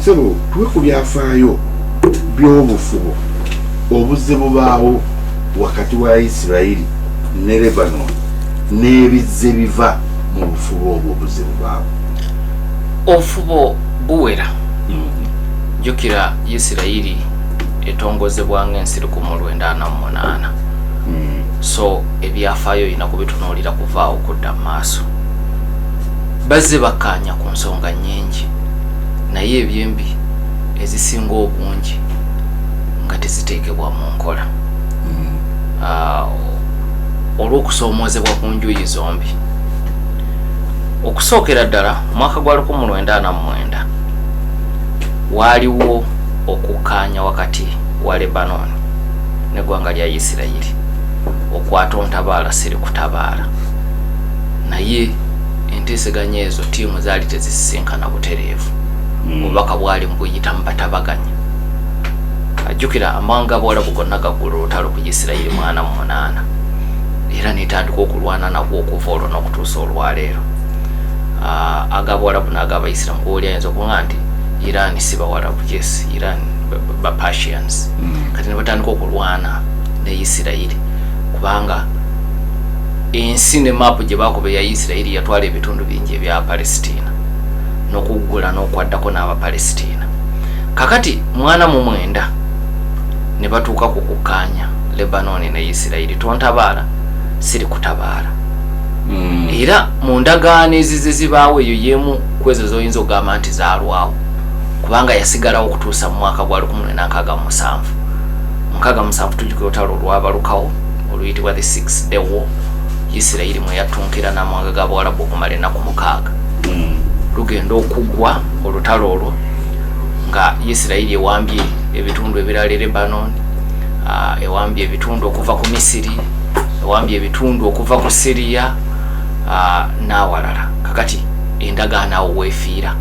sebo tuwe ku byafaayo by'obufubo obuzze bubaawo wakati wa Isirayiri ne Lebanon n'ebizze biva mu bufubo obwo obuzze bubaawo. Ofubo buwera jukira Isirayiri etongozebwa ng'ensi 1948 so ebyafaayo ina kubitunuulira kuvaawo kudda mu maaso. Bazze bakkaanya ku nsonga nnyingi naye ebyembi ezisinga obungi nga teziteekebwa mu nkola olw'okusoomoozebwa ku njuyi zombi. Okusookera ddala mwaka gwa 1949 waaliwo okukkaanya wakati wa Lebanon n'eggwanga lya Isirayiri okwata ontabaala siri kutabaala, naye enteeseganya ezo ttiimu zaali tezisisinkana butereevu. Obubaka bwali mbuyita mu batabaganya. Ajjukira amawanga Abawarabu gonna gaggula olutalo ku Isirayiri 48 era netandika okulwana nagwo okuva olwo n'okutuusa olwaleero. Ag'Abawarabu n'ag'Abayisiraamu gwoli ayinza okuŋŋa nti Iran si Bawarabu, yes, Iran ba Persians. Kati ne batandika okulwana ne Isirayiri kubanga ensi ne maapu gye baakuba ya Isirayiri yatwala ebitundu bingi ebya Palestina n'okuggula n'okwaddako n'Abapalestina. Kakati mwana mu 9 ne batuuka ku kukkaanya Lebanon ne Isirayiri tontabaala siri kutabaala. Era mu ndagaano ezize zibaawo eyo y'emu ku ezo z'oyinza okugamba nti zaalwawo kubanga yasigalawo okutuusa mu mwaka gwa 1967. Mu 1967 tujjukira olutalo olwabalukawo oluyitibwa the 6th Day War. Isirayiri mwe yatunkira n'amawanga g'Abawarabu okumala ennaku 6 lugenda okuggwa olutalo olwo nga Isirayiri ewambye ebitundu ebirala Lebanon, ewambye ebitundu okuva ku Misiri, ewambye ebitundu okuva ku Syria n'awalala. Kakati endagaano awo weefiira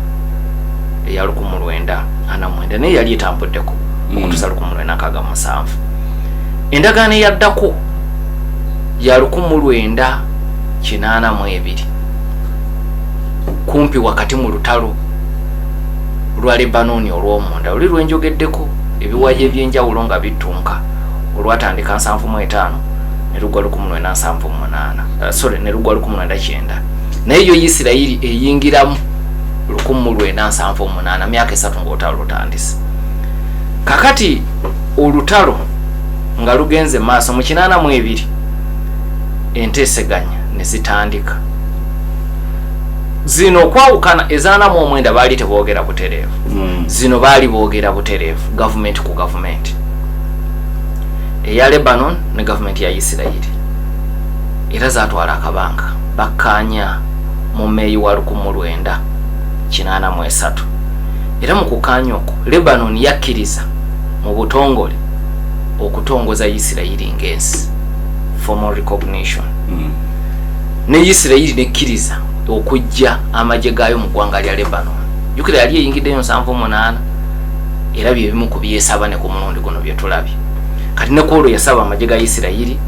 eya 1949 naye yali etambuddeko okutuusa 1967. Endagaano eyaddako ya 1982 kumpi wakati mu lutalo lwa Lebanon olw'omunda oli lwenjogeddeko ebiwayi ebyenjawulo nga bittunka olwatandika 75 ne lugwa 1978 ne lugwa 1979 naye yo Isirayiri eyingiramu 1978 myaka 3 ng'olutalo lutandise. Kakati olutalo nga lugenze maaso mu 82 enteeseganya ne zitandika. Zino okwawukana ezaana mu 9 baali teboogera butereevu. Zino baali boogera butereevu gavumenti ku gavumenti eya Lebanon ne gavumenti ya Isirayiri era zaatwala akabanga bakkaanya mu Meeyi wa 1983 era mu kukkaanya okwo Lebanon yakkiriza mu butongole okutongoza Isirayiri ng'ensi, formal recognition. Ne Isirayiri nekkiriza okujja amagye gaayo mu ggwanga lya Lebanon. Jukira yali eyingiddeyo 78 era bye bimu ku byesaba ne ku mulundi guno bye tulabye. Kati ne kwolwo yasaba amagye ga Isirayiri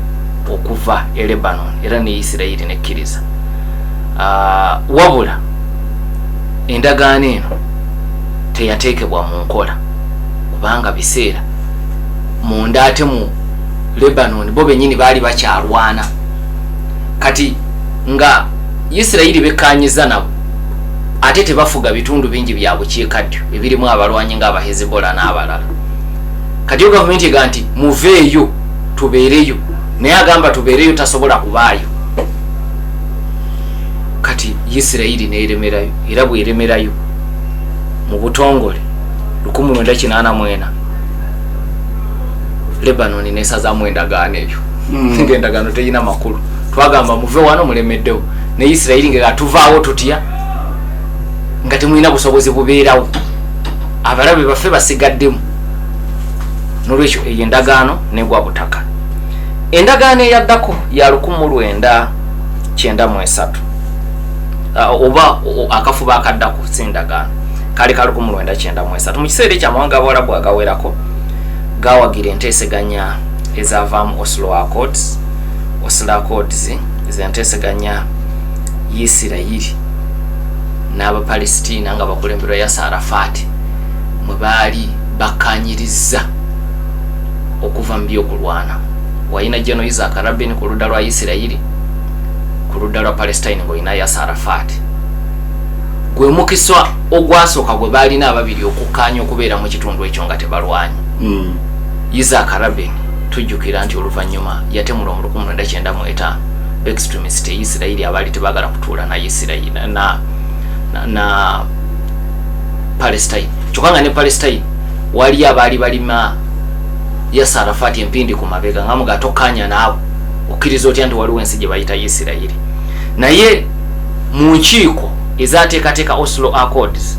okuva e Lebanon era ne Isirayiri nekkiriza. Wabula endagaano eno teyateekebwa mu nkola kubanga biseera munda ate mu Lebanon bo bennyini baali bakyalwana. Kati nga Isirayiri bekkaanyiza nabo ate tebafuga bitundu bingi bya bukiikaddyo ebirimu abalwanyi nga Hezbollah n'abalala. Kati yo gavumenti ega nti muveeyo tubeereyo naye agamba tubeereyo tasobola kubaayo. Kati Isirayiri neeremerayo era bw'eremerayo mu butongole 1984 Lebanon nesazaamu endagaano eyo ng'endagaano teyina makulu. Twagamba muve wano mulemeddewo ne Isirayiri nga tuvaawo tutya nga temulina busobozi bubeerawo abalabe baffe basigaddemu. Nolwekyo eyo endagaano negwa butaka. Endagaano eyaddako ya 1993 oba akafuba akaddako si endagaano kali ka 1993 mu kiseera eky'amawanga Abawarabu agawerako gawagira enteeseganya ezavaamu Oslo Accords. Oslo Accords zenteeseganya Isirayiri n'Abapalestina nga bakulemberwa Yasser Arafat mwe baali bakanyiriza okuva mu by'okulwana. Wayina General Isaac Rabin ku ludda lwa Isirayiri, ku ludda lwa Palestine ng'olina Yasser Arafat. Gwe mukiswa ogwasooka gwe baalina ababiri okukkaanya okubeera mu kitundu ekyo nga tebalwanyi. Isaac Rabin tujjukira nti oluvannyuma yatemulwa mu 1995 extremist Isirayiri abaali tebaagala kutuula na Isirayiri na Palestine. Kyokka nga ne Palestine wali abaali balima Yasser Arafat empindi ku mabega nga mugatokkaanya naawe okkiriza otya nti waliwo ensi gye bayita Isirayiri. Naye mu nkiiko ezaateekateeka Oslo Accords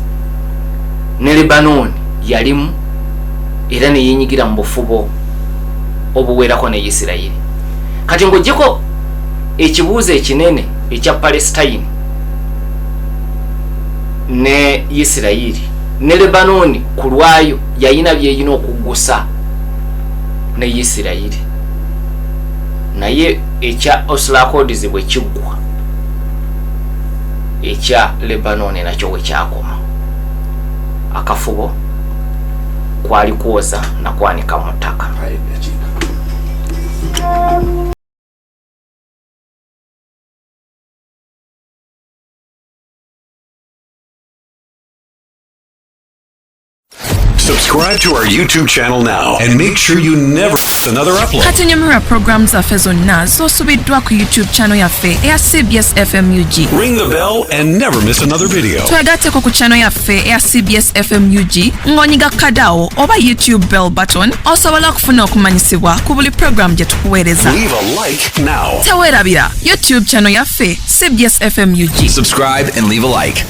ne Lebanon yalimu era ne yeenyigira mu bufubo obuweerako ne Isirayiri. Kati ng'oggyeko ekibuuzo ekinene ekya Palestine ne Isirayiri ne Lebanon ku lwayo yayina byeyina okuggusa ne Isirayiri, naye ekya Oslo Accords bwe kiggwa ekya Lebanon nakyo we kyakoma. Akafubo kwali kwoza na kwanika mu ttaka. Subscribe to our YouTube channel now and make sure you never miss another upload. Katunyumira programs zaffe zonna z'osubiddwa ku YouTube channel yaffe eya CBS FM UG. Ring the bell and never miss another video. Twegatteko ku channel yaffe eya CBS FM UG ng'onyiga kadaawo oba YouTube bell button osobola okufuna okumanyisibwa ku buli program gye tukuweereza. Leave a like now. Teweerabira YouTube channel yaffe CBS FM UG. Subscribe and leave a like.